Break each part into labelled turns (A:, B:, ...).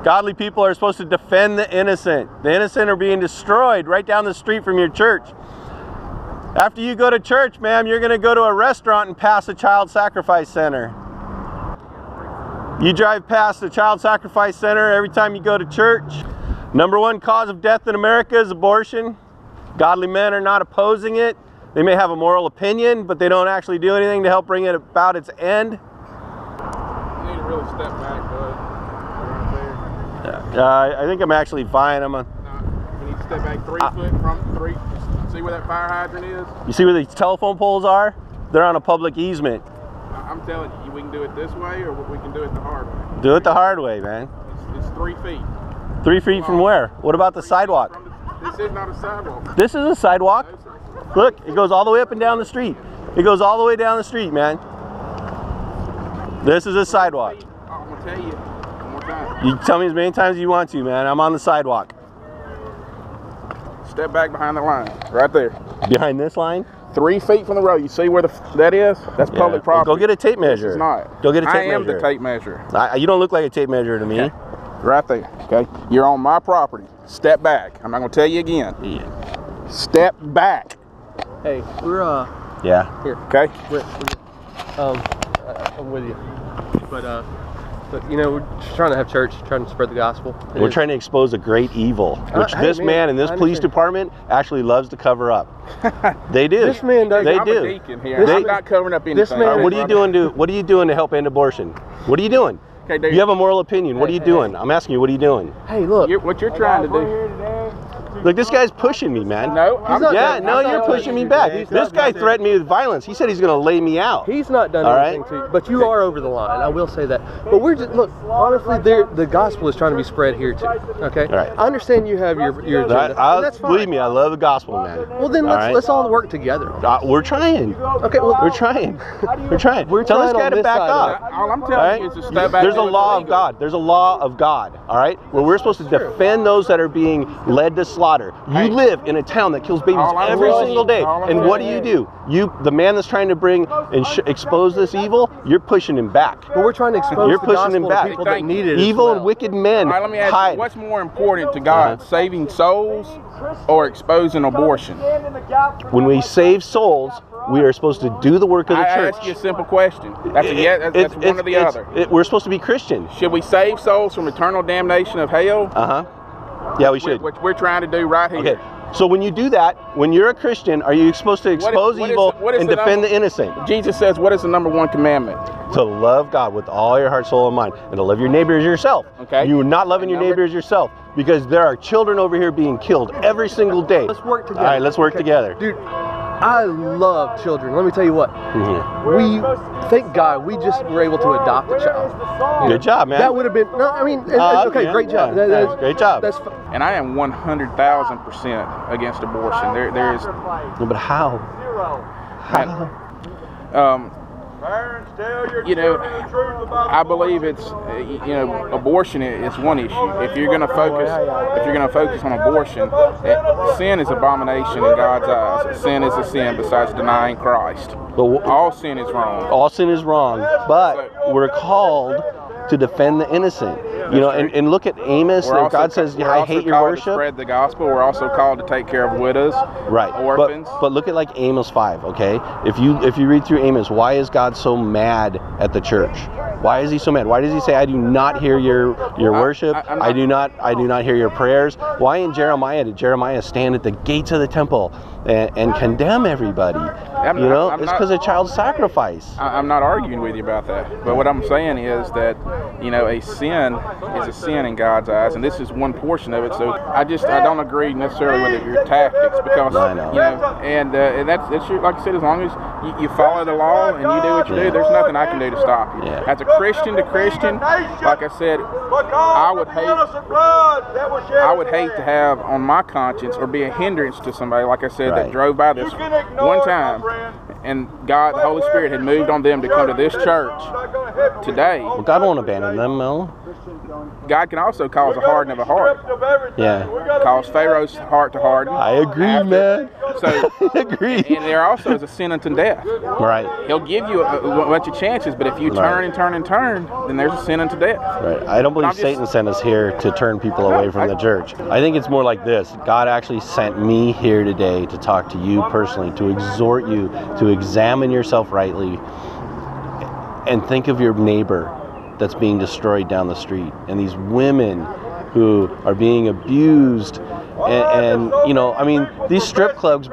A: Godly people are supposed to defend the innocent. The innocent are being destroyed right down the street from your church. After you go to church, ma'am, you're going to go to a restaurant and pass a child sacrifice center. You drive past the child sacrifice center every time you go to church. Number one cause of death in America is abortion. Godly men are not opposing it. They may have a moral opinion, but they don't actually do anything to help bring it about its end.
B: You need to really step back, bud.
A: I think I'm actually fine.
B: No, you need to step back 3 foot from 3. See where that fire hydrant is?
A: You see where these telephone poles are? They're on a public easement.
B: I'm telling you, we can do it this way, or we can do it the hard way.
A: Do it the hard way, man.
B: It's 3 feet.
A: 3 feet from where? What about the sidewalk?
B: This is not a sidewalk.
A: This is a sidewalk. Look, it goes all the way up and down the street. It goes all the way down the street, man. This is a sidewalk.
B: I'm gonna tell you one more time.
A: You tell me as many times as you want to, man. I'm on the sidewalk.
B: Step back behind the line, right there.
A: Behind this line?
B: 3 feet from the road. You see where that is? That's public property.
A: Well, go get a tape measure.
B: It's not.
A: Go get a tape measure.
B: I am the tape measure.
A: You don't look like a tape measure to me.
B: Okay. Right there, okay? You're on my property. Step back. I'm not gonna tell you again.
A: Yeah.
B: Step back.
C: Hey, we're
A: yeah.
C: Here.
B: Okay.
C: I'm with you. But you know, we're just trying to have church, trying to spread the gospel.
A: We're trying to expose a great evil, which this man in this police department actually loves to cover up. They do.
C: This man does.
B: I'm a deacon here. I'm not covering up anything.
C: This man,
A: what are you doing to help end abortion? What are you doing?
B: Okay,
A: you have a moral opinion. What are you doing? I'm asking you, what are you doing?
C: Hey, look.
B: What you're trying to do.
A: Look, this guy's pushing me, man.
B: No,
A: you're pushing me back. This guy threatened me with violence. He said he's going to lay me out.
C: He's not done anything to you, but you are over the line. I will say that. But we're just, look, honestly, the gospel is trying to be spread here too. Okay.
A: All right.
C: I understand you have your agenda. That's fine.
A: Believe me, I love the gospel, man.
C: Well, then let's all work together.
A: We're trying.
C: Okay. Well,
A: we're trying. We're trying. Tell this guy to back up.
B: All I'm telling you is to step back.
A: There's a law of God. There's a law of God. All right. Where we're supposed to defend those that are being led to slaughter. You live in a town that kills babies every single day, and what do? The man that's trying to bring and expose this evil, you're pushing him back.
C: But we're trying to expose the gospel to people that need it.
A: Evil and wicked men.
B: All right, let me ask you, what's more important to God, saving souls or exposing abortion?
A: When we save souls, we are supposed to do the work of the church.
B: I ask you a simple question. That's one or the other.
A: We're supposed to be Christian.
B: Should we save souls from eternal damnation of hell?
A: Yeah, we should.
B: Which we're trying to do right here.
A: Okay. So when you do that, when you're a Christian, are you supposed to expose evil and defend the innocent?
B: Jesus says, what is the #1 commandment?
A: To love God with all your heart, soul, and mind, and to love your neighbor as yourself.
B: Okay.
A: You're not loving your neighbor as yourself, because there are children over here being killed every single day.
C: Let's work together.
A: All right, let's work together.
C: Dude, I love children. Let me tell you what. We, thank God, we just were able to adopt a child.
A: Good job, man.
C: That would have been, no, I mean, okay, great job.
A: Great job.
B: And I am 100,000% against abortion. There is.
A: No, but how?
B: You know, I believe it's, abortion is one issue. If you're going to focus on abortion, sin is abomination in God's eyes. Sin is a sin besides denying Christ. But all sin is wrong.
A: All sin is wrong, but we're called to defend the innocent. You know, and look at Amos. God says, "I hate your worship."
B: To spread the gospel. We're also called to take care of widows, orphans.
A: But look at like Amos 5. Okay, if you read through Amos, why is God so mad at the church? Why is he so mad? Why does he say, "I do not hear your worship. I do not hear your prayers"? Why in Jeremiah did Jeremiah stand at the gates of the temple and condemn everybody? It's because of child sacrifice.
B: I'm not arguing with you about that. But what I'm saying is that, a sin is a sin in God's eyes, and this is one portion of it. So I don't agree necessarily with your tactics, because and that's your, like I said, as long as you follow the law and you do what you do, there's nothing I can do to stop you. As a Christian to Christian, like I said, I would hate to have on my conscience or be a hindrance to somebody, like I said, that drove by this one time, and God, the Holy Spirit, had moved on them to come to this church today,
A: Well, God won't abandon them, Mel.
B: God can also cause a hardening of a heart.
A: Yeah.
B: Cause Pharaoh's heart to harden.
A: I agree, man.
B: So,
A: I agree.
B: and there also is a sin unto death.
A: Right.
B: He'll give you a bunch of chances, but if you turn and turn and turn, then there's a sin unto death.
A: Right. I don't believe Satan sent us here to turn people away from the church. I think it's more like this. God actually sent me here today to talk to you personally, to exhort you to examine yourself rightly and think of your neighbor that's being destroyed down the street, and these women who are being abused, and you know, I mean, these strip clubs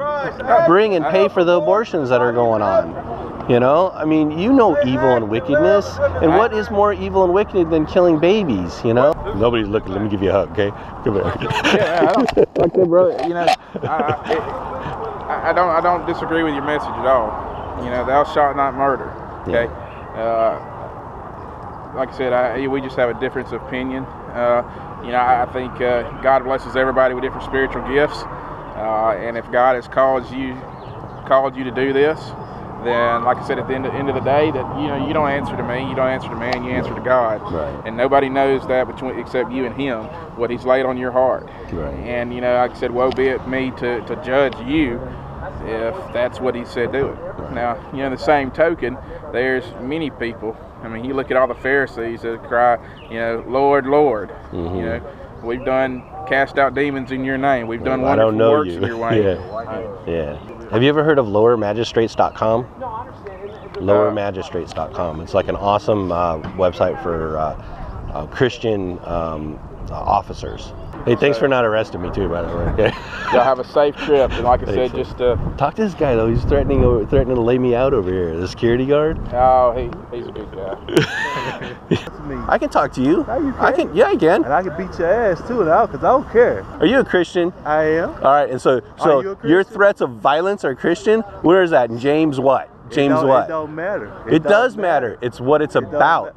A: bring and pay for the abortions that are going on. You know, I mean, you know evil and wickedness, and what is more evil and wicked than killing babies, you know? Nobody's looking. Let me give you a hug, okay? Come here.
B: Yeah, I don't, like I said, brother, you know, I don't disagree with your message at all. You know, thou shalt not murder, okay?
A: Yeah.
B: Like I said, we just have a difference of opinion. You know, I think God blesses everybody with different spiritual gifts, and if God has called you to do this, then, like I said, at the end of the day, that you don't answer to me, you don't answer to man, you answer to God,
A: Right.
B: And nobody knows that except you and Him, what He's laid on your heart.
A: Right.
B: And like I said, woe be it me to judge you if that's what He said do it.
A: Right.
B: Now, the same token, there's many people. I mean, you look at all the Pharisees that cry, Lord, Lord.
A: Mm-hmm.
B: We've done cast out demons in your name. We've done wonderful works in your way.
A: Yeah. Have you ever heard of lowermagistrates.com? Lowermagistrates.com. It's like an awesome website for Christian officers. Hey, thanks for not arresting me too, by the way. Okay.
B: Y'all have a safe trip, and like I said, just
A: talk to this guy though. He's threatening to lay me out over here. The security guard.
B: Oh, he's a good guy.
A: I can talk to you.
D: No, you
A: I
D: can.
A: can. Yeah, I can.
D: And I can beat your ass too now, because I don't care.
A: Are you a Christian?
D: I am.
A: All right, and so
D: Are you a Christian?
A: your threats of violence are Christian. Where is that in James? What? James what?
D: It don't matter.
A: It does matter. It's what it's about.